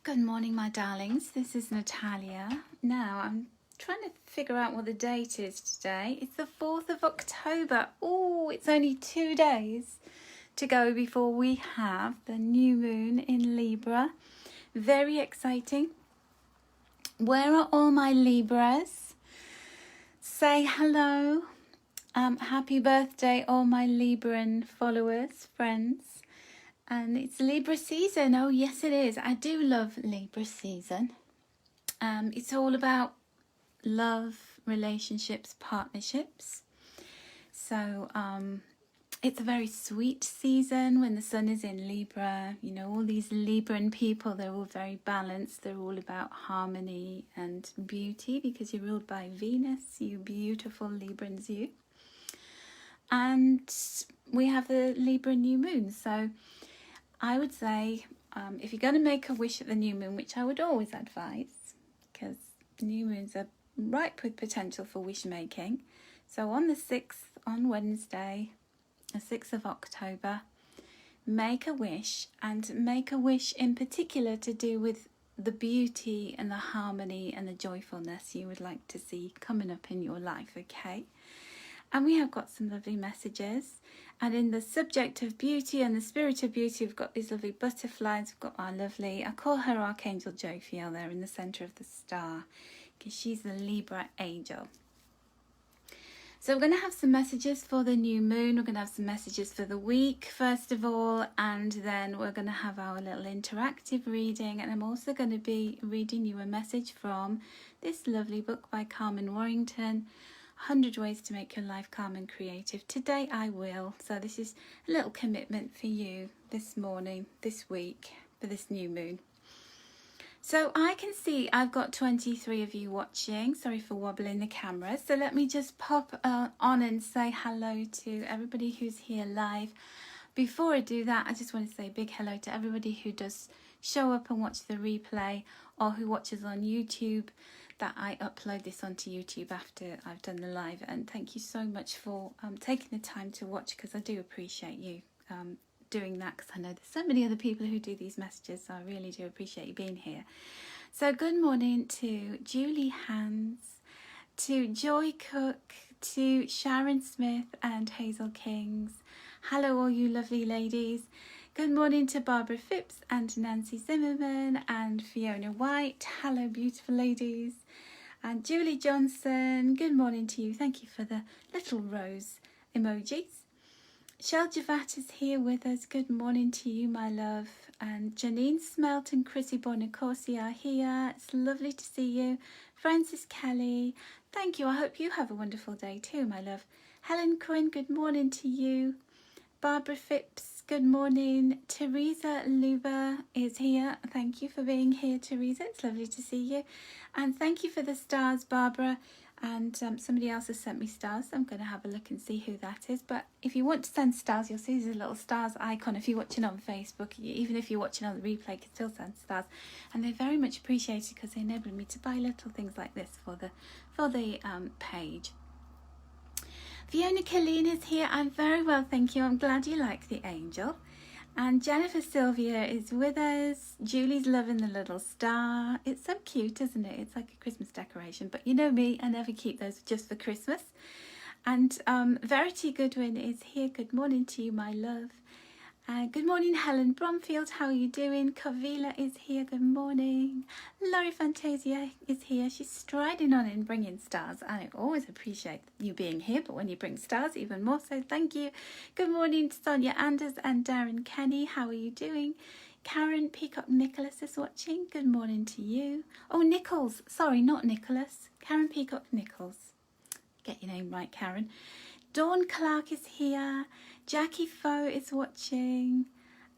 Good morning, my darlings. This is Natalia. Now, I'm trying to figure out what the date is today. It's the 4th of October. Oh, it's only 2 days to go before we have the new moon in Libra. Very exciting. Where are all my Libras? Say hello. Happy birthday, all my Libran followers, friends. And it's Libra season. Oh, yes, it is. I do love Libra season. It's all about love, relationships, partnerships. So it's a very sweet season when the sun is in Libra. You know, all these Libran people, they're all very balanced. They're all about harmony and beauty because you're ruled by Venus, you beautiful Librans, you. And we have the Libra new moon. So I would say if you're going to make a wish at the new moon, which I would always advise, because new moons are ripe with potential for wish making. So on the 6th, on Wednesday, the 6th of October, make a wish, and make a wish in particular to do with the beauty and the harmony and the joyfulness you would like to see coming up in your life, okay? And we have got some lovely messages. And in the subject of beauty and the spirit of beauty, we've got these lovely butterflies. We've got our lovely, I call her Archangel Jophiel there in the centre of the star, because she's the Libra angel. So we're going to have some messages for the new moon. We're going to have some messages for the week, first of all. And then we're going to have our little interactive reading. And I'm also going to be reading you a message from this lovely book by Carmen Warrington, 100 Ways to Make Your Life Calm and Creative. Today I will. So this is a little commitment for you this morning, this week, for this new moon. So I can see I've got 23 of you watching. Sorry for wobbling the camera. So let me just pop on and say hello to everybody who's here live. Before I do that, I just want to say a big hello to everybody who does show up and watch the replay, or who watches on YouTube, that I upload this onto YouTube after I've done the live. And thank you so much for taking the time to watch, because I do appreciate you doing that, because I know there's so many other people who do these messages, so I really do appreciate you being here. So good morning to Julie Hans, to Joy Cook, to Sharon Smith and Hazel Kings. Hello all you lovely ladies. Good morning to Barbara Phipps and Nancy Zimmerman and Fiona White. Hello, beautiful ladies. And Julie Johnson, good morning to you. Thank you for the little rose emojis. Shell Javat is here with us. Good morning to you, my love. And Janine Smelt and Chrissy Bonacorsi are here. It's lovely to see you. Frances Kelly, thank you. I hope you have a wonderful day too, my love. Helen Quinn, good morning to you. Barbara Phipps, good morning. Teresa Luba is here. Thank you for being here, Teresa. It's lovely to see you. And thank you for the stars, Barbara. And somebody else has sent me stars. I'm going to have a look and see who that is. But if you want to send stars, you'll see there's a little stars icon. If you're watching on Facebook, even if you're watching on the replay, you can still send stars. And they're very much appreciated because they enable me to buy little things like this for the page. Fiona Colleen is here. I'm very well, thank you. I'm glad you like the angel. And Jennifer Sylvia is with us. Julie's loving the little star. It's so cute, isn't it? It's like a Christmas decoration. But you know me, I never keep those just for Christmas. And Verity Goodwin is here. Good morning to you, my love. Good morning, Helen Bromfield. How are you doing? Kavila is here. Good morning. Laurie Fantasia is here. She's striding on in bringing stars. And I always appreciate you being here, but when you bring stars, even more so. Thank you. Good morning, Sonia Anders and Darren Kenny. How are you doing? Karen Peacock Nicholas is watching. Good morning to you. Oh, Nichols. Sorry, not Nicholas. Karen Peacock Nichols. Get your name right, Karen. Dawn Clark is here. Jackie Foe is watching.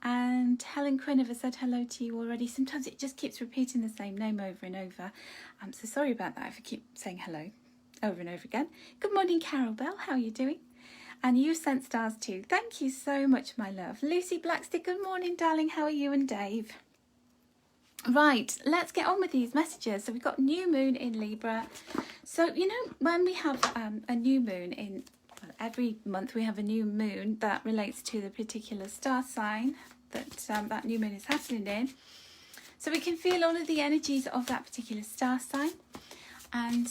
And Helen Quinn, have I said hello to you already? Sometimes it just keeps repeating the same name over and over. I'm so sorry about that if I keep saying hello over and over again. Good morning, Carol Bell. How are you doing? And you sent stars too. Thank you so much, my love. Lucy Blackstick, good morning, darling. How are you and Dave? Right, let's get on with these messages. So we've got new moon in Libra. So, you know, when we have a new moon in... every month we have a new moon that relates to the particular star sign that that new moon is happening in. So we can feel all of the energies of that particular star sign, and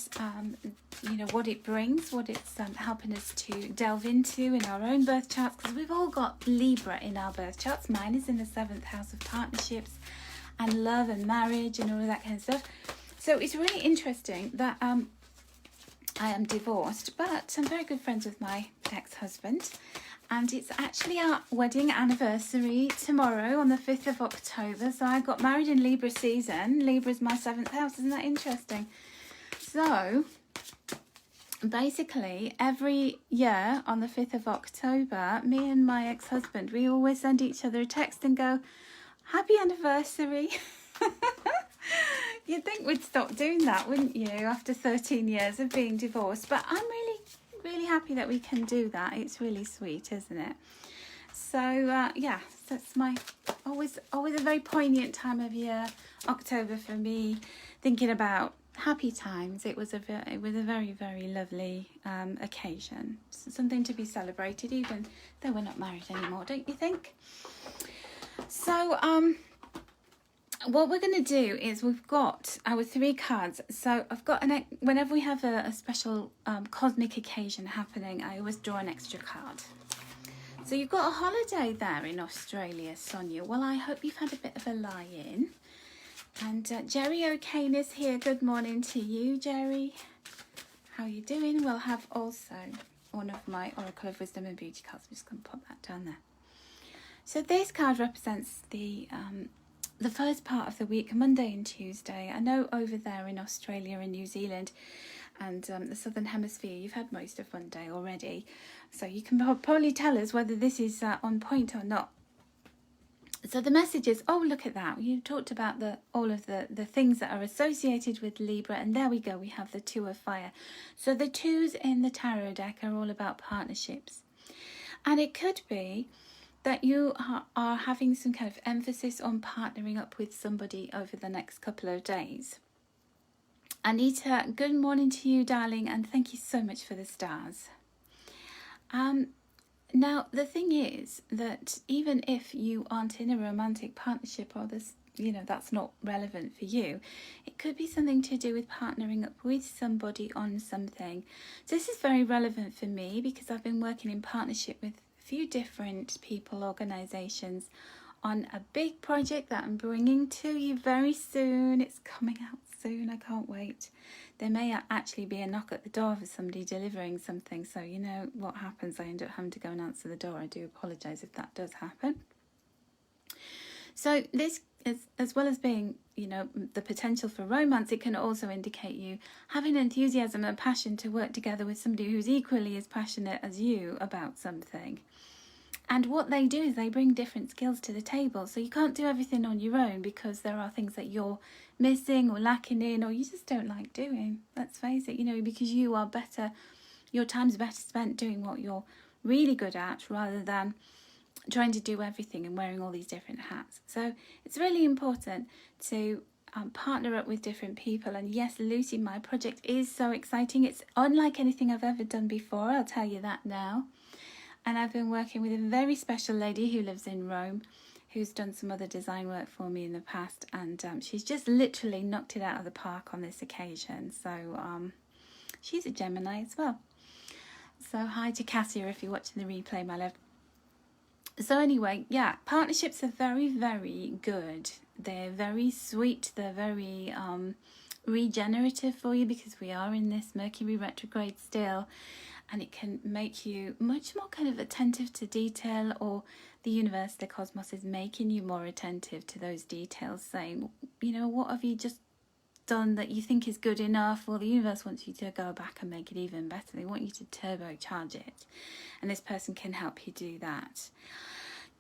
you know, what it brings, what it's helping us to delve into in our own birth charts, because we've all got Libra in our birth charts. Mine is in the 7th house of partnerships and love and marriage and all of that kind of stuff. So it's really interesting that I am divorced, but I'm very good friends with my ex-husband, and it's actually our wedding anniversary tomorrow on the 5th of October. So I got married in Libra season. Libra is my 7th house. Isn't that interesting? So basically every year on the 5th of October, me and my ex-husband, we always send each other a text and go, happy anniversary. You'd think we'd stop doing that, wouldn't you, after 13 years of being divorced? But I'm really happy that we can do that. It's really sweet, isn't it? So yeah, that's my always a very poignant time of year, October, for me, thinking about happy times. It was a very lovely occasion, something to be celebrated, even though we're not married anymore, don't you think? So what we're going to do is, we've got our 3 cards. So I've got whenever we have a special cosmic occasion happening, I always draw an extra card. So you've got a holiday there in Australia, Sonia. Well, I hope you've had a bit of a lie-in. And Jerry O'Kane is here. Good morning to you, Jerry. How are you doing? We'll have also one of my Oracle of Wisdom and Beauty cards. I'm just going to pop that down there. So this card represents the first part of the week, Monday and Tuesday. I know over there in Australia and New Zealand and the Southern Hemisphere, you've had most of Monday already. So you can probably tell us whether this is on point or not. So the message is, oh, look at that. You talked about all of the things that are associated with Libra. And there we go. We have the 2 of fire. So the 2s in the tarot deck are all about partnerships. And it could be that you are having some kind of emphasis on partnering up with somebody over the next couple of days. Anita, good morning to you, darling. And thank you so much for the stars. Now, the thing is that even if you aren't in a romantic partnership, or this, you know, that's not relevant for you, it could be something to do with partnering up with somebody on something. So this is very relevant for me because I've been working in partnership with a few different people, organisations, on a big project that I'm bringing to you very soon. It's coming out soon. I can't wait. There may actually be a knock at the door for somebody delivering something. So you know what happens. I end up having to go and answer the door. I do apologise if that does happen. So this is, as well as being, you know, the potential for romance, it can also indicate you having enthusiasm and passion to work together with somebody who's equally as passionate as you about something. And what they do is they bring different skills to the table. So you can't do everything on your own because there are things that you're missing or lacking in, or you just don't like doing. Let's face it, you know, because you are better, your time's better spent doing what you're really good at rather than trying to do everything and wearing all these different hats. So it's really important to partner up with different people. And yes, Lucy, my project is so exciting. It's unlike anything I've ever done before, I'll tell you that now. And I've been working with a very special lady who lives in Rome, who's done some other design work for me in the past. And she's just literally knocked it out of the park on this occasion. So she's a Gemini as well. So hi to Cassia if you're watching the replay, my love. So anyway, yeah, partnerships are very, very good. They're very sweet. They're very regenerative for you because we are in this Mercury retrograde still. And it can make you much more kind of attentive to detail, or the universe, the cosmos is making you more attentive to those details, saying, you know, what have you just done that you think is good enough? Well, the universe wants you to go back and make it even better. They want you to turbocharge it. And this person can help you do that.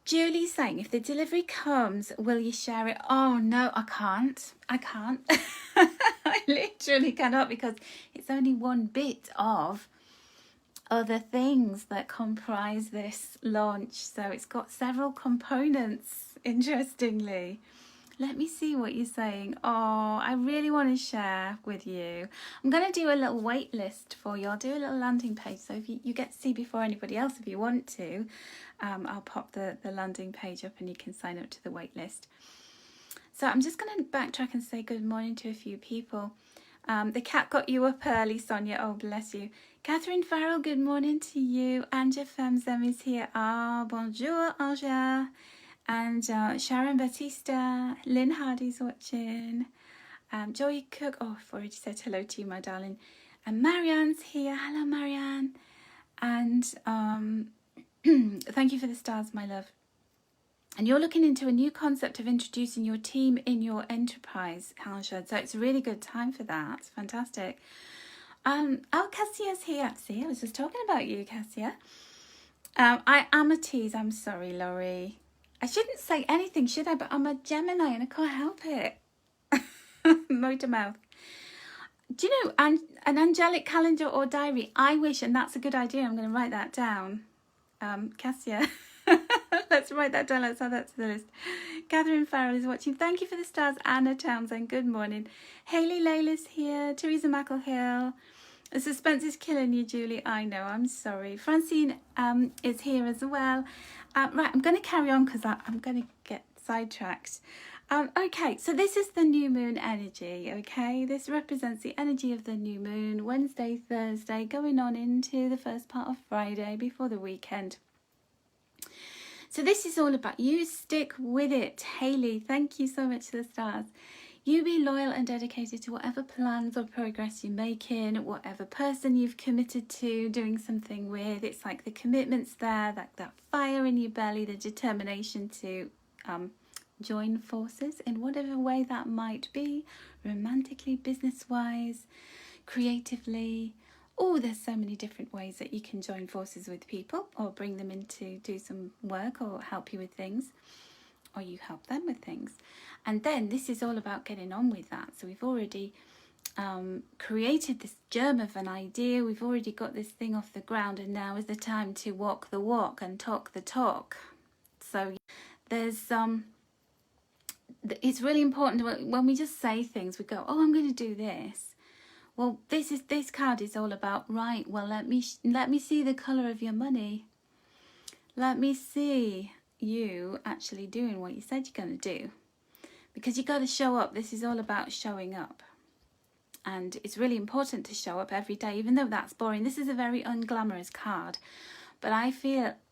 Julie's saying, if the delivery comes, will you share it? Oh, no, I can't. I literally cannot, because it's only one bit of other things that comprise this launch. So it's got several components, interestingly. Let me see what you're saying. Oh, I really want to share with you. I'm going to do a little wait list for you. I'll do a little landing page. So if you get to see before anybody else, if you want to, I'll pop the landing page up and you can sign up to the wait list. So I'm just going to backtrack and say good morning to a few people. The cat got you up early, Sonia. Oh, bless you. Catherine Farrell, good morning to you. Anja Femzem is here. Ah, bonjour, Anja. And Sharon Batista. Lynn Hardy's watching. Joy Cook. Oh, I've already said hello to you, my darling. And Marianne's here. Hello, Marianne. And thank you for the stars, my love. And you're looking into a new concept of introducing your team in your enterprise, Halshad. So it's a really good time for that. It's fantastic. Oh, Cassia's here. See, I was just talking about you, Cassia. I am a tease. I'm sorry, Laurie. I shouldn't say anything, should I? But I'm a Gemini and I can't help it. Motor mouth. Do you know, an angelic calendar or diary? I wish, and that's a good idea. I'm going to write that down. Cassia. Let's write that down. Let's add that to the list. Catherine Farrell is watching. Thank you for the stars. Anna Townsend, good morning. Hayley Layla's here. Teresa McElhill. The suspense is killing you, Julie. I know, I'm sorry. Francine is here as well. Right, I'm going to carry on because I'm going to get sidetracked. Okay, so this is the new moon energy, okay? This represents the energy of the new moon, Wednesday, Thursday, going on into the first part of Friday before the weekend. So this is all about you. Stick with it. Hayley, thank you so much to the stars. You be loyal and dedicated to whatever plans or progress you're making, whatever person you've committed to doing something with. It's like the commitment's there, that fire in your belly, the determination to join forces in whatever way that might be, romantically, business-wise, creatively. Oh, there's so many different ways that you can join forces with people or bring them in to do some work or help you with things, or you help them with things. And then this is all about getting on with that. So we've already created this germ of an idea. We've already got this thing off the ground, and now is the time to walk the walk and talk the talk. So there's it's really important when we just say things, we go, oh, I'm going to do this. Well, this card is all about, right, well, let me see the colour of your money. Let me see you actually doing what you said you're going to do. Because you got to show up. This is all about showing up. And it's really important to show up every day, even though that's boring. This is a very unglamorous card. But I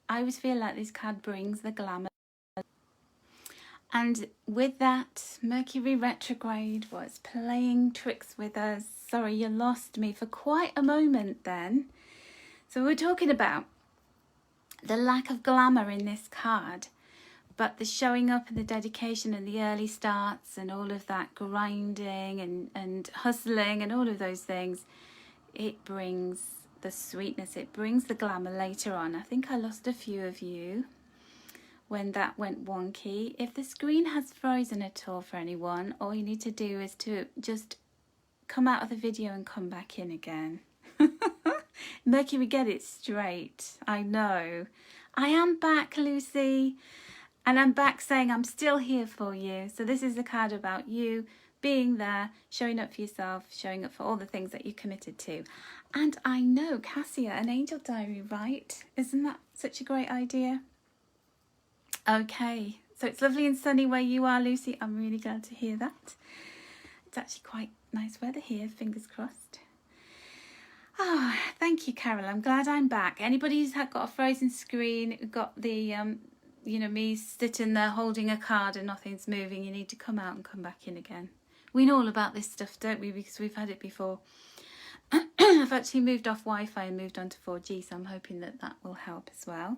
always feel like this card brings the glamour. And with that, Mercury retrograde was playing tricks with us. Sorry, you lost me for quite a moment then. So we're talking about the lack of glamour in this card, but the showing up and the dedication and the early starts and all of that grinding and hustling and all of those things, it brings the sweetness, it brings the glamour later on. I think I lost a few of you when that went wonky. If the screen has frozen at all for anyone, all you need to do is to just come out of the video and come back in again. Mercury, get it straight. I know. I am back, Lucy. And I'm back saying I'm still here for you. So this is a card about you being there, showing up for yourself, showing up for all the things that you committed to. And I know, Cassia, an angel diary, right? Isn't that such a great idea? Okay, so it's lovely and sunny where you are, Lucy. I'm really glad to hear that. It's actually quite nice weather here, fingers crossed. Oh, thank you, Carol. I'm glad I'm back. Anybody who's got a frozen screen, got the, me sitting there holding a card and nothing's moving, you need to come out and come back in again. We know all about this stuff, don't we? Because we've had it before. I've actually moved off Wi-Fi and moved on to 4G, so I'm hoping that will help as well.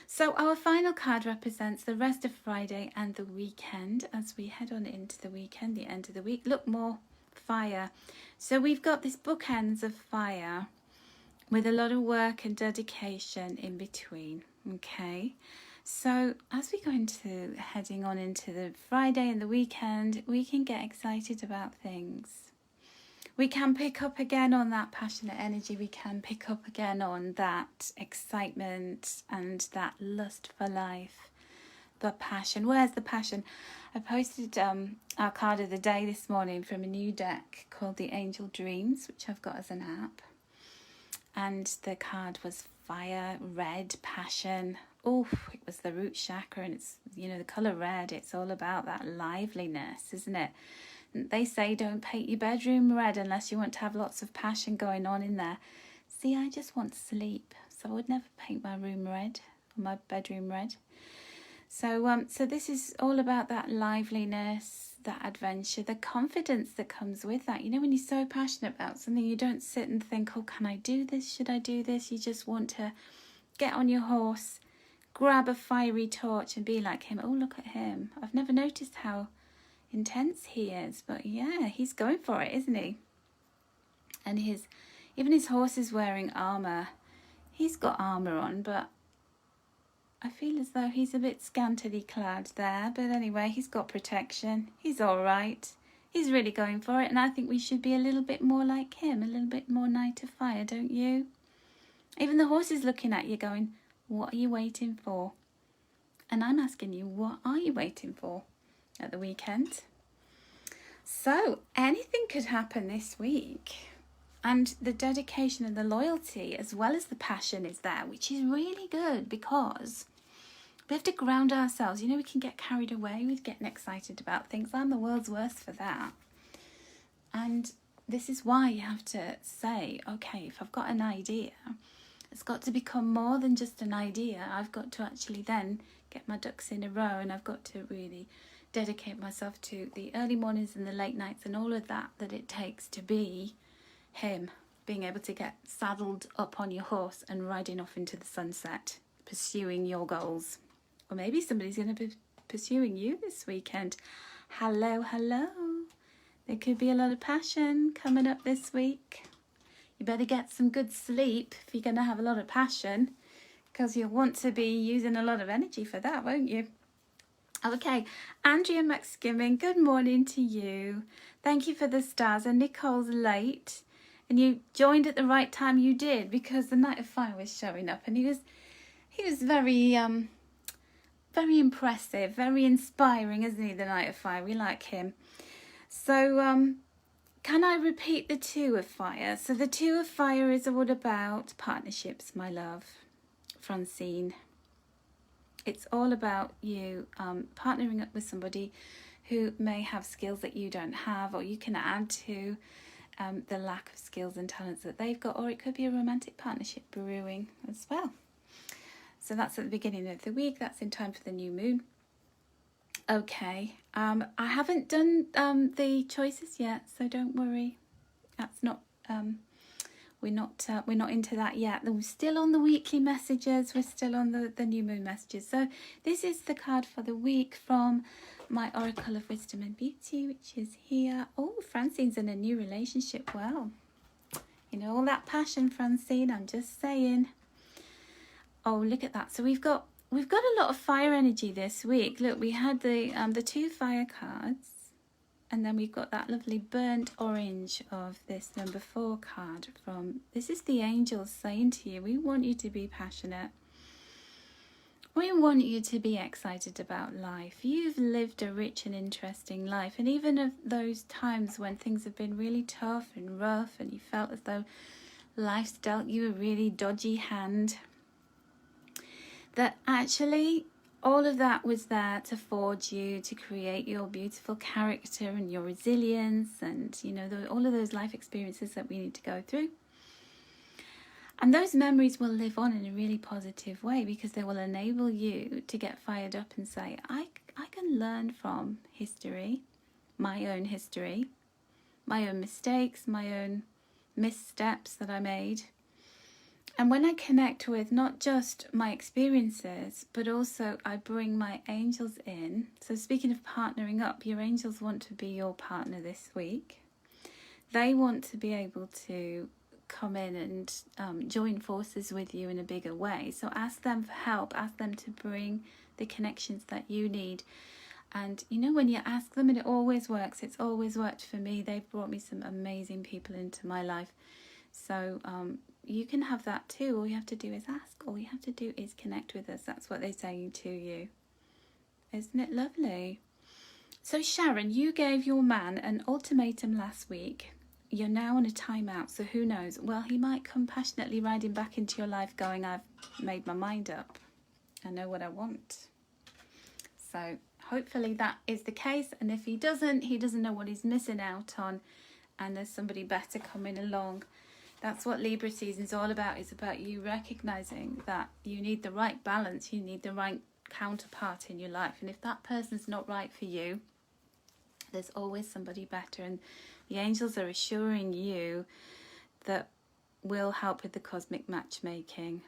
So our final card represents the rest of Friday and the weekend as we head on into the weekend, the end of the week. Look, more fire. So we've got this bookends of fire with a lot of work and dedication in between. Okay, so as we go into heading on into the Friday and the weekend, we can get excited about things. We can pick up again on that passionate energy. We can pick up again on that excitement and that lust for life. The passion. Where's the passion? I posted our card of the day this morning from a new deck called the Angel Dreams, which I've got as an app. And the card was fire, red, passion. oh, it was the root chakra, and it's, you know, the colour red. It's all about that liveliness, isn't it? They say don't paint your bedroom red unless you want to have lots of passion going on in there. See, I just want sleep, so I would never paint my room red or my bedroom red. So this is all about that liveliness, that adventure, the confidence that comes with that. You know, when you're so passionate about something, you don't sit and think, oh, can I do this? Should I do this? You just want to get on your horse, grab a fiery torch and be like him. Oh, look at him. I've never noticed how intense he is, but yeah, he's going for it, isn't he? And even his horse is wearing armour. He's got armour on, but I feel as though he's a bit scantily clad there. But anyway, he's got protection. He's all right. He's really going for it, and I think we should be a little bit more like him, a little bit more Knight of Fire, don't you? Even the horse is looking at you going, what are you waiting for? And I'm asking you, what are you waiting for at the weekend? So anything could happen this week, and the dedication and the loyalty as well as the passion is there, which is really good, because we have to ground ourselves. You know, we can get carried away with getting excited about things. I'm the world's worst for that. And this is why you have to say, okay, if I've got an idea, it's got to become more than just an idea. I've got to actually then get my ducks in a row, and I've got to really dedicate myself to the early mornings and the late nights and all of that it takes to be him, being able to get saddled up on your horse and riding off into the sunset, pursuing your goals. Or maybe somebody's going to be pursuing you this weekend. Hello, hello. There could be a lot of passion coming up this week. You better get some good sleep if you're going to have a lot of passion, because you'll want to be using a lot of energy for that, won't you? Okay, Andrea McSkimming, good morning to you. Thank you for the stars. And Nicole's late, and you joined at the right time. You did, because the Knight of Fire was showing up, and he was very very impressive, very inspiring, isn't he? The Knight of Fire, we like him. So can I repeat the Two of Fire? So the Two of Fire is all about partnerships, my love, Francine. It's all about you partnering up with somebody who may have skills that you don't have, or you can add to the lack of skills and talents that they've got, or it could be a romantic partnership brewing as well. So that's at the beginning of the week. That's in time for the new moon. Okay, I haven't done the choices yet, so don't worry. That's not we're not into that yet. We're still on the weekly messages. We're still on the new moon messages. So this is the card for the week from my Oracle of Wisdom and Beauty, which is here. Oh, Francine's in a new relationship. Wow, you know, all that passion, Francine. I'm just saying. Oh, look at that. So we've got a lot of fire energy this week. Look, we had the two fire cards, and then we've got that lovely burnt orange of this number 4 card from, this is the angels saying to you, we want you to be passionate. We want you to be excited about life. You've lived a rich and interesting life, and even of those times when things have been really tough and rough and you felt as though life's dealt you a really dodgy hand, that actually all of that was there to forge you, to create your beautiful character and your resilience, and you know, all of those life experiences that we need to go through. And those memories will live on in a really positive way, because they will enable you to get fired up and say, I can learn from history, my own mistakes, my own missteps that I made. And when I connect with not just my experiences, but also I bring my angels in. So speaking of partnering up, your angels want to be your partner this week. They want to be able to come in and join forces with you in a bigger way. So ask them for help. Ask them to bring the connections that you need. And you know, when you ask them, and it always works. It's always worked for me. They've brought me some amazing people into my life. So you can have that too. All you have to do is ask. All you have to do is connect with us. That's what they're saying to you. Isn't it lovely? So Sharon, you gave your man an ultimatum last week. You're now on a timeout, so who knows? Well, he might come passionately riding back into your life going, I've made my mind up. I know what I want. So hopefully that is the case. And if he doesn't know what he's missing out on, and there's somebody better coming along. That's what Libra season is all about. It's about you recognizing that you need the right balance. You need the right counterpart in your life. And if that person's not right for you, there's always somebody better. And the angels are assuring you that we'll help with the cosmic matchmaking.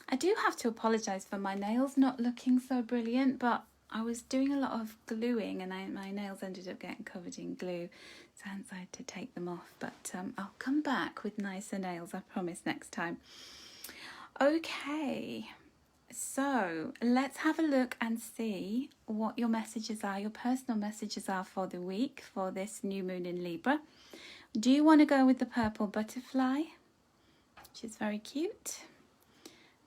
I do have to apologize for my nails not looking so brilliant, but I was doing a lot of gluing and my nails ended up getting covered in glue. So hence I had to take them off. But I'll come back with nicer nails, I promise, next time. Okay, so let's have a look and see what your messages are, your personal messages are for the week, for this new moon in Libra. Do you want to go with the purple butterfly, which is very cute?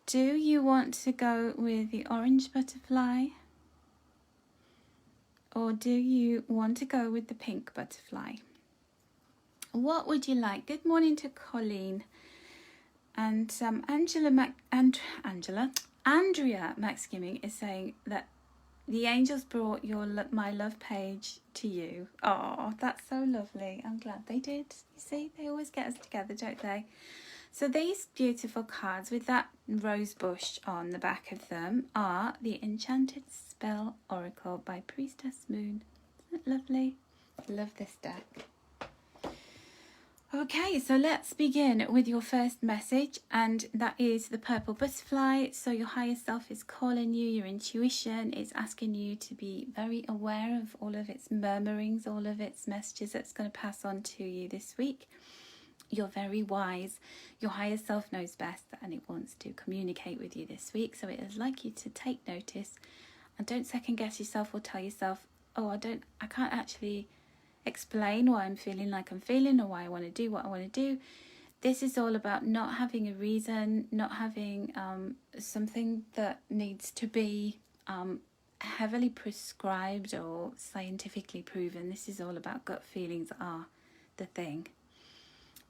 Do you want to go with the orange butterfly? Or do you want to go with the pink butterfly? What would you like? Good morning to Colleen. And Andrea Max Skimming is saying that the angels brought my love page to you. Oh, that's so lovely. I'm glad they did. You see, they always get us together, don't they? So these beautiful cards with that rose bush on the back of them are the Enchanted Spell Oracle by Priestess Moon. Isn't it lovely? Love this deck. Okay, so let's begin with your first message, and that is the purple butterfly. So your higher self is calling you, your intuition is asking you to be very aware of all of its murmurings, all of its messages that's going to pass on to you this week. You're very wise. Your higher self knows best and it wants to communicate with you this week. So it is like you to take notice and don't second guess yourself or tell yourself, oh, I can't actually explain why I'm feeling like I'm feeling or why I want to do what I want to do. This is all about not having a reason, not having something that needs to be heavily prescribed or scientifically proven. This is all about gut feelings are the thing.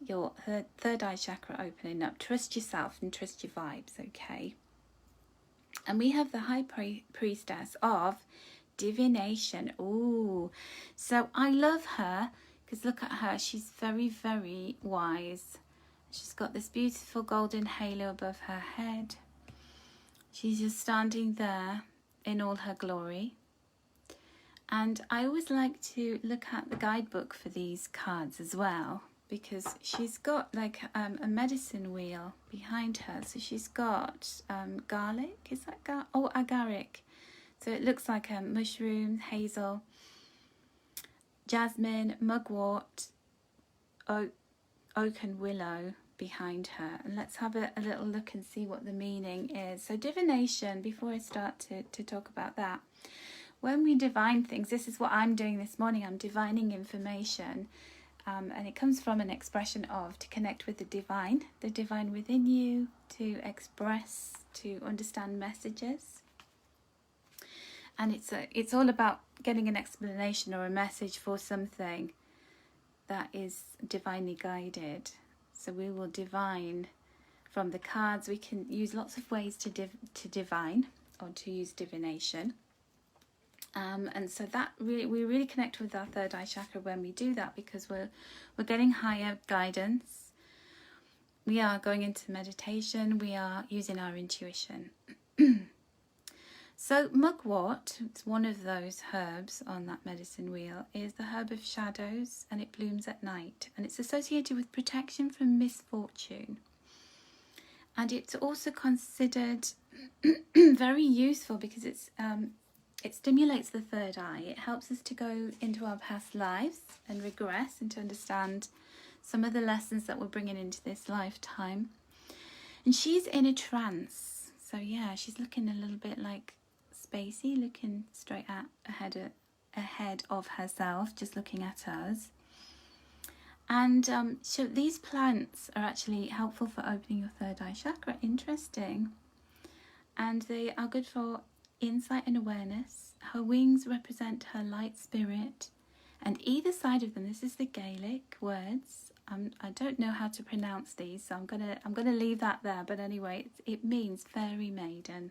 Your third eye chakra opening up. Trust yourself and trust your vibes, okay? And we have the high priestess of divination. Ooh, so I love her because look at her. She's very, very wise. She's got this beautiful golden halo above her head. She's just standing there in all her glory. And I always like to look at the guidebook for these cards as well, because she's got like a medicine wheel behind her. So she's got garlic, is that agaric. So it looks like mushroom, hazel, jasmine, mugwort, oak and willow behind her. And let's have a little look and see what the meaning is. So divination, before I start to talk about that, when we divine things, this is what I'm doing this morning. I'm divining information. And it comes from an expression of to connect with the divine within you, to express, to understand messages. And it's all about getting an explanation or a message for something that is divinely guided. So we will divine from the cards. We can use lots of ways to divine or to use divination. And so that we really connect with our third eye chakra when we do that, because we're getting higher guidance. We are going into meditation. We are using our intuition. So mugwort, it's one of those herbs on that medicine wheel, is the herb of shadows, and it blooms at night, and it's associated with protection from misfortune. And it's also considered very useful because it stimulates the third eye. It helps us to go into our past lives and regress and to understand some of the lessons that we're bringing into this lifetime. And she's in a trance. So yeah, she's looking a little bit like spacey, looking straight ahead of herself, just looking at us. And so these plants are actually helpful for opening your third eye chakra. Interesting. And they are good for insight and awareness. Her wings represent her light spirit, and either side of them, this is the Gaelic words. I don't know how to pronounce these, so I'm gonna leave that there. But anyway, it means fairy maiden.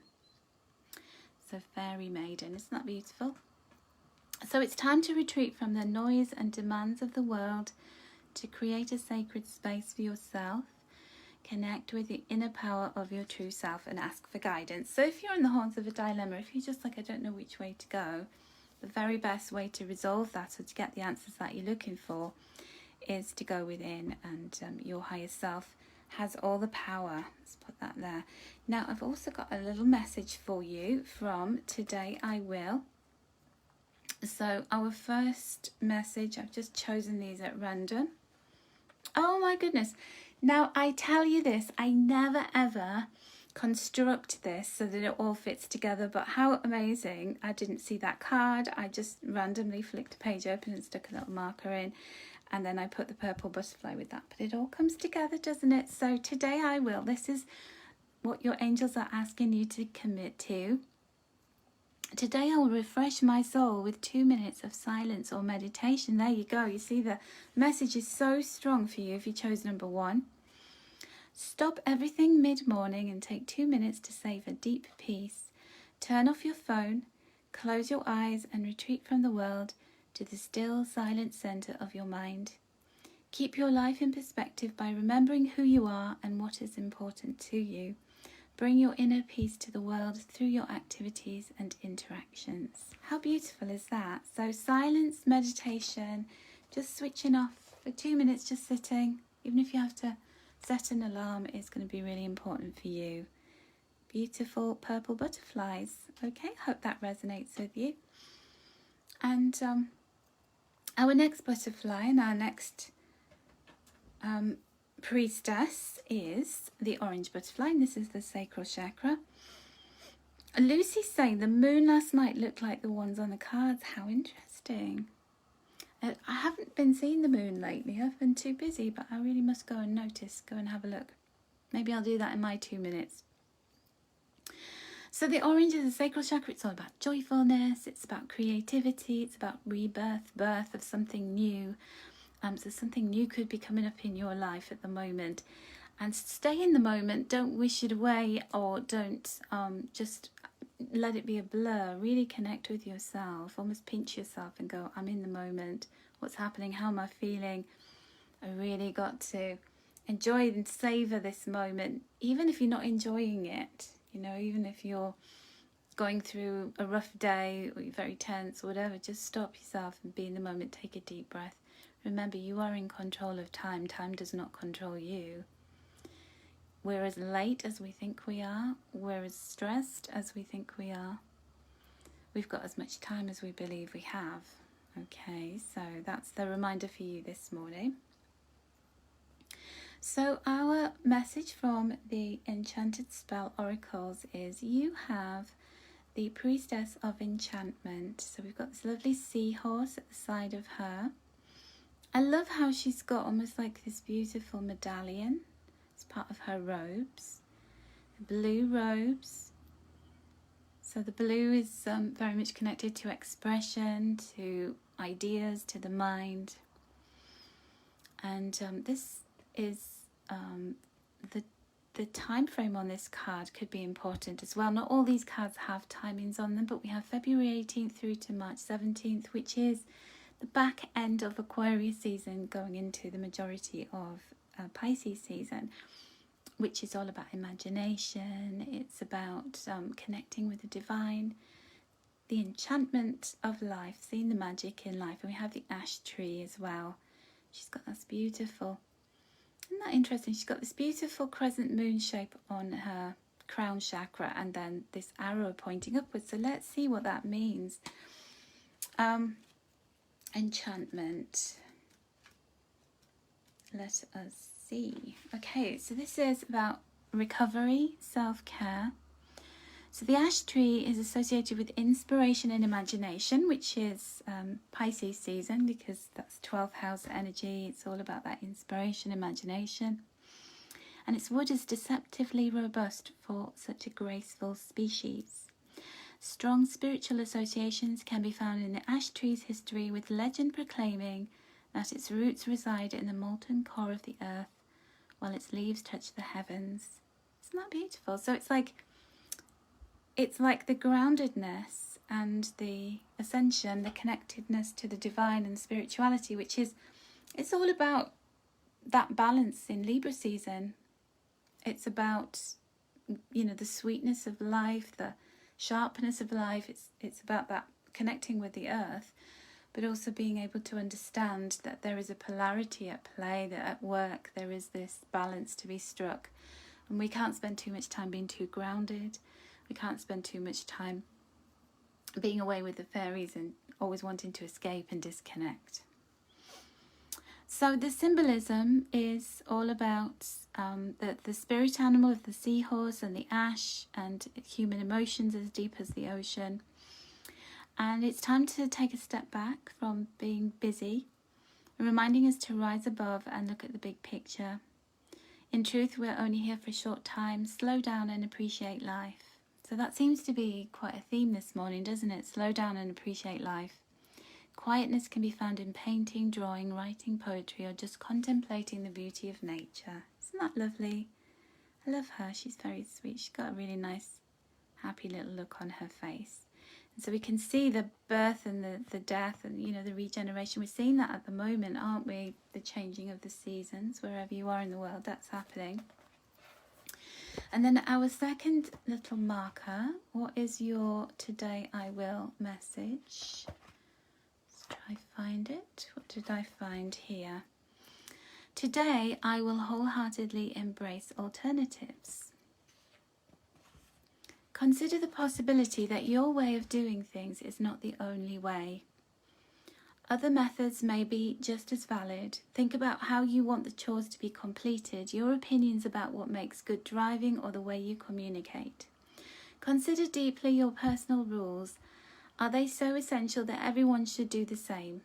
So fairy maiden, isn't that beautiful? So it's time to retreat from the noise and demands of the world to create a sacred space for yourself. Connect with the inner power of your true self and ask for guidance. So if you're in the horns of a dilemma, if you're just like, I don't know which way to go, the very best way to resolve that or to get the answers that you're looking for is to go within, and your higher self has all the power. Let's put that there. Now, I've also got a little message for you from Today I Will. So our first message, I've just chosen these at random. Oh my goodness. Now, I tell you this, I never ever construct this so that it all fits together, but how amazing. I didn't see that card. I just randomly flicked a page open and stuck a little marker in, and then I put the purple butterfly with that. But it all comes together, doesn't it? So today I will. This is what your angels are asking you to commit to. Today I will refresh my soul with 2 minutes of silence or meditation. There you go. You see, the message is so strong for you if you chose number 1. Stop everything mid-morning and take 2 minutes to savor deep peace. Turn off your phone, close your eyes and retreat from the world to the still, silent center of your mind. Keep your life in perspective by remembering who you are and what is important to you. Bring your inner peace to the world through your activities and interactions. How beautiful is that? So silence, meditation, just switching off for 2 minutes, just sitting. Even if you have to set an alarm, is going to be really important for you. Beautiful purple butterflies. Okay, hope that resonates with you. And our next butterfly and our next priestess is the orange butterfly, and this is the sacral chakra. Lucy's saying the moon last night looked like the ones on the cards. How interesting. I haven't been seeing the moon lately. I've been too busy, but I really must go and notice, go and have a look. Maybe I'll do that in my 2 minutes. So the orange is the sacral chakra. It's all about joyfulness. It's about creativity. It's about rebirth, birth of something new. So something new could be coming up in your life at the moment. And stay in the moment. Don't wish it away, or don't just let it be a blur. Really connect with yourself. Almost pinch yourself and go, I'm in the moment. What's happening? How am I feeling? I really got to enjoy and savor this moment, even if you're not enjoying it. You know, even if you're going through a rough day or you're very tense or whatever, just stop yourself and be in the moment. Take a deep breath. Remember, you are in control of time. Time does not control you. We're as late as we think we are. We're as stressed as we think we are. We've got as much time as we believe we have. Okay, so that's the reminder for you this morning. So our message from the Enchanted Spell Oracles is you have the Priestess of Enchantment. So we've got this lovely seahorse at the side of her. I love how she's got almost like this beautiful medallion. It's part of her robes, blue robes. So the blue is very much connected to expression, to ideas, to the mind. And this is the time frame on this card could be important as well. Not all these cards have timings on them, but we have February 18th through to March 17th, which is the back end of Aquarius season going into the majority of Pisces season, which is all about imagination. It's about connecting with the divine, the enchantment of life, seeing the magic in life. And we have the ash tree as well. She's got this beautiful, isn't that interesting? She's got this beautiful crescent moon shape on her crown chakra and then this arrow pointing upwards. So let's see what that means. Enchantment. Let us see. Okay, so this is about recovery, self-care. So the ash tree is associated with inspiration and imagination, which is Pisces season, because that's 12th house energy. It's all about that inspiration, imagination. And its wood is deceptively robust for such a graceful species. Strong spiritual associations can be found in the ash tree's history, with legend proclaiming that its roots reside in the molten core of the earth, while its leaves touch the heavens. Isn't that beautiful? So it's like, it's like the groundedness and the ascension, the connectedness to the divine and spirituality, which is, it's all about that balance in Libra season. It's about, you know, the sweetness of life, the sharpness of life. It's about that connecting with the earth, but also being able to understand that there is a polarity at play, that at work there is this balance to be struck. And we can't spend too much time being too grounded. We can't spend too much time being away with the fairies and always wanting to escape and disconnect. So the symbolism is all about the spirit animal of the seahorse and the ash and human emotions as deep as the ocean. And it's time to take a step back from being busy, reminding us to rise above and look at the big picture. In truth, we're only here for a short time. Slow down and appreciate life. So that seems to be quite a theme this morning, doesn't it? Slow down and appreciate life. Quietness can be found in painting, drawing, writing poetry, or just contemplating the beauty of nature. Isn't that lovely? I love her. She's very sweet. She's got a really nice, happy little look on her face. And so we can see the birth and the death and, you know, the regeneration. We're seeing that at the moment, aren't we? The changing of the seasons. Wherever you are in the world, that's happening. And then our second little marker. What is your Today I Will message? I find it. What did I find here? Today, I will wholeheartedly embrace alternatives. Consider the possibility that your way of doing things is not the only way. Other methods may be just as valid. Think about how you want the chores to be completed, your opinions about what makes good driving, or the way you communicate. Consider deeply your personal rules. Are they so essential that everyone should do the same?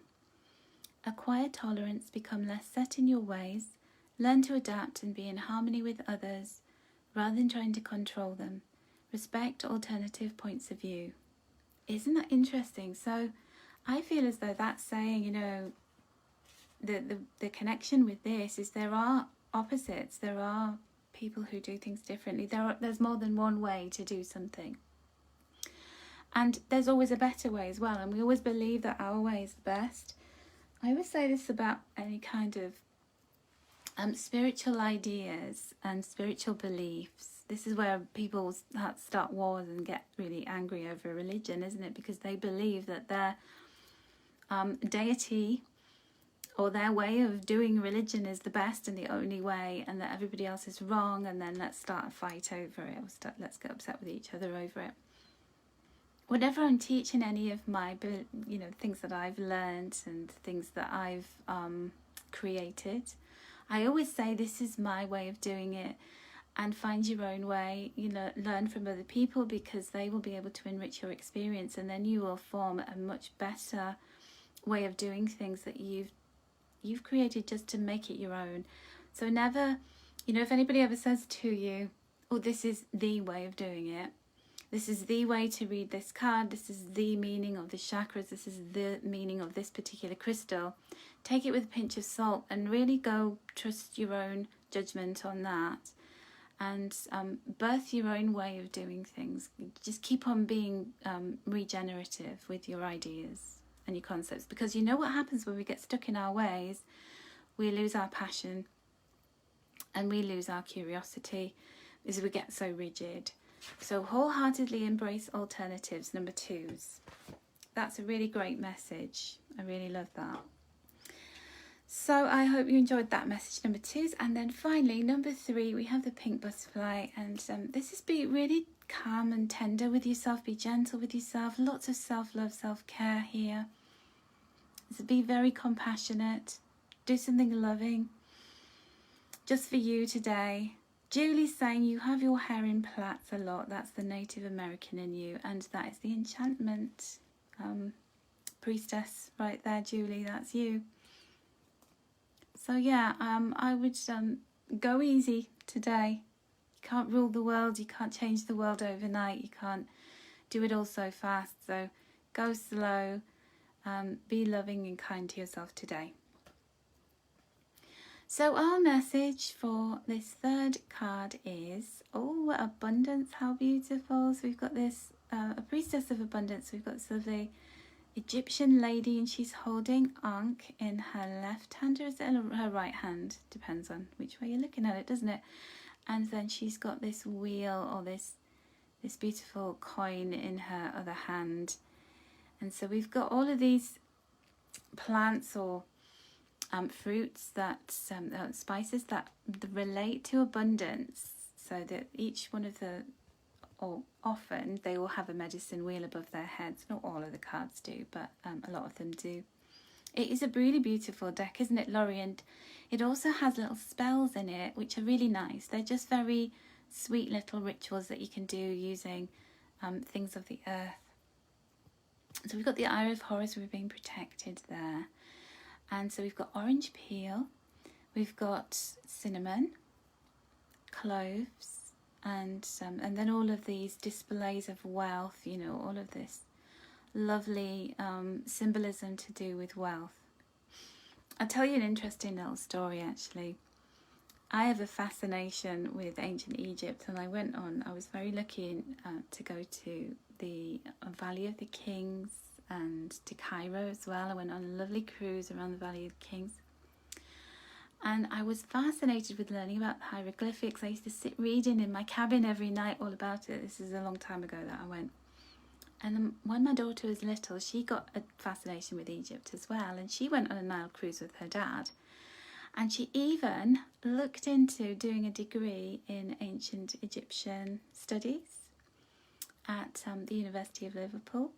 Acquire tolerance, become less set in your ways, learn to adapt and be in harmony with others, rather than trying to control them. Respect alternative points of view. Isn't that interesting? So I feel as though that's saying, you know, the connection with this is there are opposites. There are people who do things differently. There's more than one way to do something. And there's always a better way as well. And we always believe that our way is the best. I always say this about any kind of spiritual ideas and spiritual beliefs. This is where people start wars and get really angry over religion, isn't it? Because they believe that their deity or their way of doing religion is the best and the only way, and that everybody else is wrong, and then let's start a fight over it, or let's get upset with each other over it. Whatever I'm teaching, any of my, you know, things that I've learned and things that I've created, I always say this is my way of doing it, and find your own way. You know, learn from other people, because they will be able to enrich your experience, and then you will form a much better way of doing things that you've created just to make it your own. So never, you know, if anybody ever says to you, oh, this is the way of doing it, this is the way to read this card, this is the meaning of the chakras, this is the meaning of this particular crystal, take it with a pinch of salt and really go trust your own judgment on that, and birth your own way of doing things. Just keep on being regenerative with your ideas and your concepts, because you know what happens when we get stuck in our ways? We lose our passion and we lose our curiosity, as we get so rigid. So wholeheartedly embrace alternatives, number 2s. That's a really great message. I really love that. So I hope you enjoyed that message, number 2s. And then finally, number 3, we have the pink butterfly. And this is be really calm and tender with yourself. Be gentle with yourself. Lots of self-love, self-care here. So be very compassionate. Do something loving just for you today. Julie's saying you have your hair in plaits a lot. That's the Native American in you, and that is the enchantment priestess right there, Julie. That's you. So yeah, I would go easy today. You can't rule the world. You can't change the world overnight. You can't do it all so fast. So go slow. Be loving and kind to yourself today. So our message for this third card is, oh, abundance, how beautiful. So we've got this a priestess of abundance. We've got sort of the Egyptian lady, and she's holding Ankh in her left hand, or is it her right hand? Depends on which way you're looking at it, doesn't it? And then she's got this wheel, or this beautiful coin in her other hand. And so we've got all of these plants or fruits that spices that relate to abundance, so that each one of the, or often they all have a medicine wheel above their heads. Not all of the cards do, but a lot of them do. It is a really beautiful deck, isn't it, Laurie? And it also has little spells in it which are really nice. They're just very sweet little rituals that you can do using things of the earth. So we've got the Eye of Horus, we're being protected there. And so we've got orange peel, we've got cinnamon, cloves, and then all of these displays of wealth, you know, all of this lovely symbolism to do with wealth. I'll tell you an interesting little story, actually. I have a fascination with ancient Egypt, and I was very lucky to go to the Valley of the Kings and to Cairo as well. I went on a lovely cruise around the Valley of the Kings. And I was fascinated with learning about the hieroglyphics. I used to sit reading in my cabin every night all about it. This is a long time ago that I went. And when my daughter was little, she got a fascination with Egypt as well. And she went on a Nile cruise with her dad. And she even looked into doing a degree in ancient Egyptian studies at the University of Liverpool.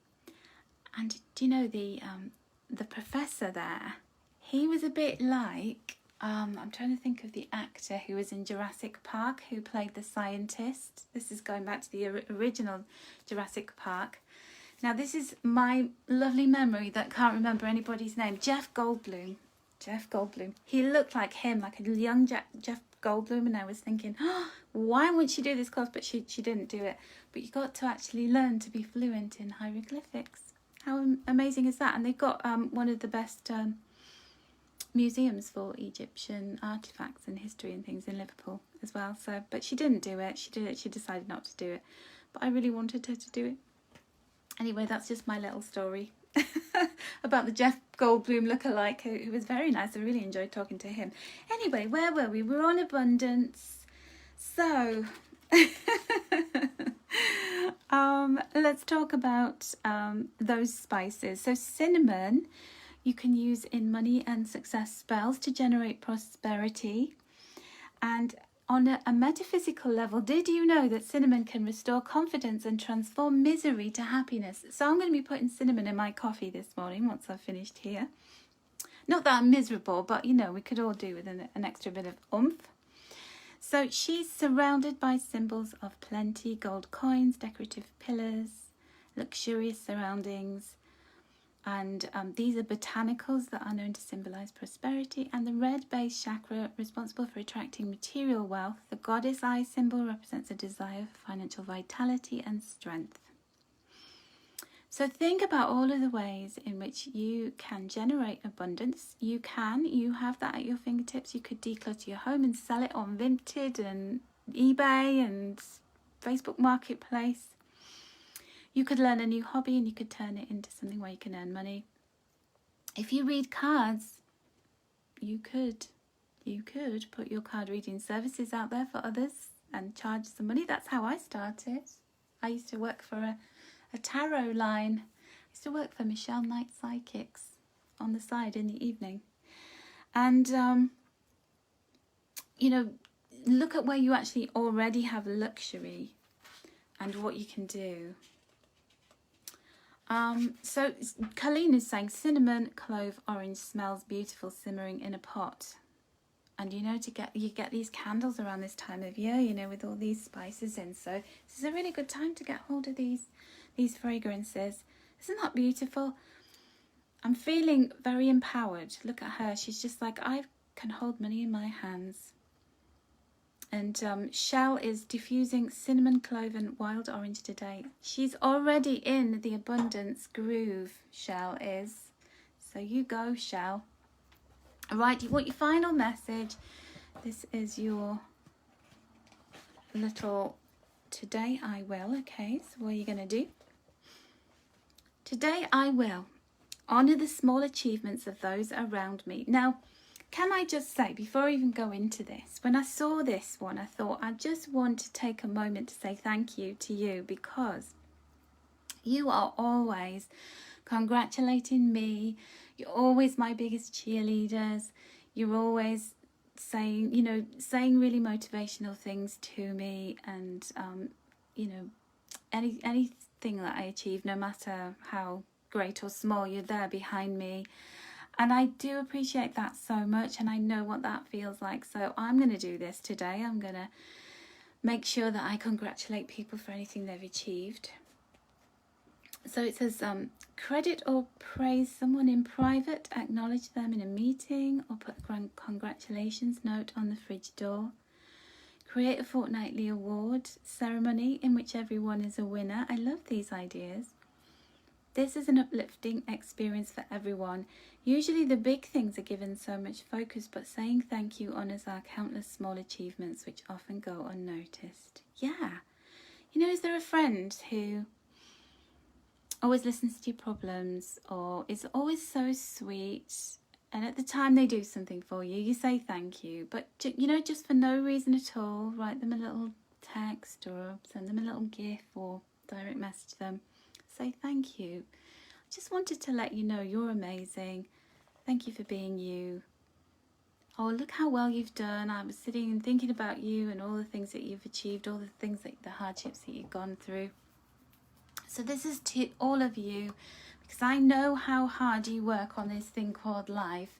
And do you know, the professor there, he was a bit like, I'm trying to think of the actor who was in Jurassic Park, who played the scientist. This is going back to the original Jurassic Park. Now, this is my lovely memory that can't remember anybody's name. Jeff Goldblum. He looked like him, like a young Jeff Goldblum, and I was thinking, oh, why wouldn't she do this course? But she didn't do it. But you got to actually learn to be fluent in hieroglyphics. How amazing is that? And they've got one of the best museums for Egyptian artifacts and history and things in Liverpool as well. So, but she didn't do it. She decided not to do it. But I really wanted her to do it. Anyway, that's just my little story about the Jeff Goldblum lookalike, who was very nice. I really enjoyed talking to him. Anyway, where were we? We're on abundance. So let's talk about those spices. So cinnamon, you can use in money and success spells to generate prosperity. And on a metaphysical level, did you know that cinnamon can restore confidence and transform misery to happiness? So I'm going to be putting cinnamon in my coffee this morning once I've finished here. Not that I'm miserable, but you know, we could all do with an extra bit of oomph. So she's surrounded by symbols of plenty, gold coins, decorative pillars, luxurious surroundings. And these are botanicals that are known to symbolize prosperity. And the red base chakra, responsible for attracting material wealth. The goddess eye symbol represents a desire for financial vitality and strength. So think about all of the ways in which you can generate abundance. You have that at your fingertips. You could declutter your home and sell it on Vinted and eBay and Facebook Marketplace. You could learn a new hobby and you could turn it into something where you can earn money. If you read cards, you could put your card reading services out there for others and charge some money. That's how I started. I used to work for a tarot line. I used to work for Michelle Knight Psychics on the side in the evening. And, you know, look at where you actually already have luxury and what you can do. So Colleen is saying cinnamon, clove, orange smells beautiful simmering in a pot. And you know, you get these candles around this time of year, you know, with all these spices in. So this is a really good time to get hold of these fragrances. Isn't that beautiful? I'm feeling very empowered. Look at her. She's just like, I can hold money in my hands. And Shell is diffusing cinnamon, clove and wild orange today. She's already in the abundance groove, Shell is. So you go, Shell. Right, you want your final message. This is your little today I will. Okay, so what are you going to do? Today I will honour the small achievements of those around me. Now, can I just say, before I even go into this, when I saw this one, I thought I just want to take a moment to say thank you to you, because you are always congratulating me. You're always my biggest cheerleaders. You're always saying, saying really motivational things to me, and anything that I achieve, no matter how great or small, you're there behind me. And I do appreciate that so much, and I know what that feels like. So I'm going to do this today. I'm going to make sure that I congratulate people for anything they've achieved. So it says, credit or praise someone in private, acknowledge them in a meeting, or put a congratulations note on the fridge door. Create a fortnightly award ceremony in which everyone is a winner. I love these ideas. This is an uplifting experience for everyone. Usually the big things are given so much focus, but saying thank you honours our countless small achievements which often go unnoticed. Yeah. Is there a friend who always listens to your problems, or is always so sweet, and at the time they do something for you, you say thank you, but just for no reason at all, write them a little text or send them a little gif or direct message them, say thank you. I just wanted to let you know you're amazing. Thank you for being you. Oh, look how well you've done. I was sitting and thinking about you and all the things that you've achieved, all the hardships that you've gone through. So this is to all of you, because I know how hard you work on this thing called life,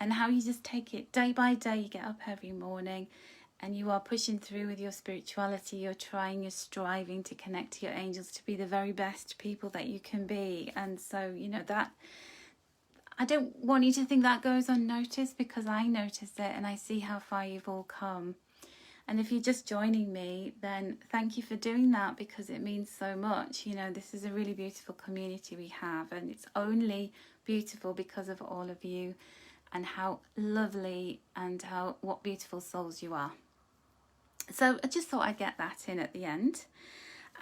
and how you just take it day by day. You get up every morning and you are pushing through with your spirituality. You're trying, you're striving to connect to your angels, to be the very best people that you can be. And so, that I don't want you to think that goes unnoticed, because I notice it and I see how far you've all come. And if you're just joining me, then thank you for doing that, because it means so much. This is a really beautiful community we have, and it's only beautiful because of all of you and how lovely and what beautiful souls you are. So I just thought I'd get that in at the end.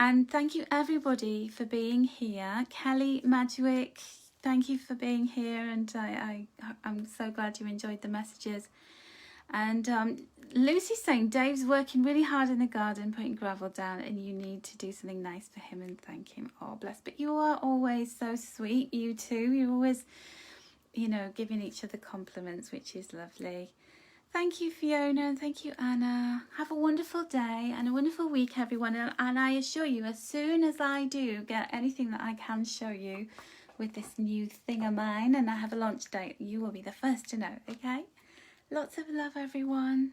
And thank you everybody for being here. Kelly Madgwick, thank you for being here, and I'm so glad you enjoyed the messages. And Lucy's saying Dave's working really hard in the garden, putting gravel down, and you need to do something nice for him and thank him. Oh, bless. But you are always so sweet, you two. You're always, giving each other compliments, which is lovely. Thank you, Fiona, and thank you, Anna. Have a wonderful day and a wonderful week, everyone. And I assure you, as soon as I do get anything that I can show you with this new thing of mine, and I have a launch date, you will be the first to know, okay? Lots of love, everyone.